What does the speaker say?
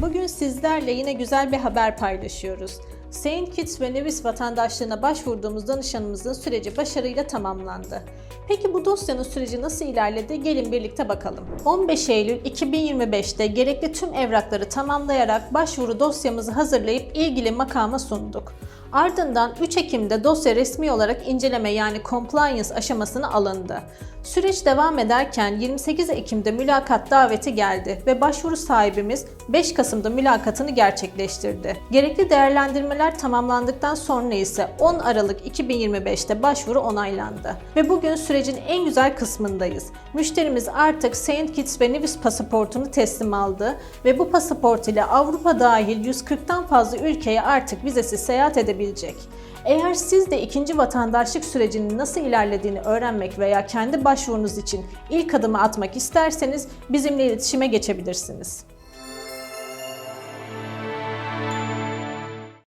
Bugün sizlerle yine güzel bir haber paylaşıyoruz. Saint Kitts ve Nevis vatandaşlığına başvurduğumuz danışanımızın süreci başarıyla tamamlandı. Peki bu dosyanın süreci nasıl ilerledi? Gelin birlikte bakalım. 15 Eylül 2025'te gerekli tüm evrakları tamamlayarak başvuru dosyamızı hazırlayıp ilgili makama sunduk. Ardından 3 Ekim'de dosya resmi olarak inceleme yani compliance aşamasına alındı. Süreç devam ederken 28 Ekim'de mülakat daveti geldi ve başvuru sahibimiz 5 Kasım'da mülakatını gerçekleştirdi. Gerekli değerlendirmeler tamamlandıktan sonra ise 10 Aralık 2025'te başvuru onaylandı. Ve bugün sürecin en güzel kısmındayız. Müşterimiz artık Saint Kitts ve Nevis pasaportunu teslim aldı ve bu pasaport ile Avrupa dahil 140'tan fazla ülkeye artık vizesiz seyahat edebilecek. Eğer siz de ikinci vatandaşlık sürecinin nasıl ilerlediğini öğrenmek veya kendi başvurunuz için ilk adımı atmak isterseniz bizimle iletişime geçebilirsiniz.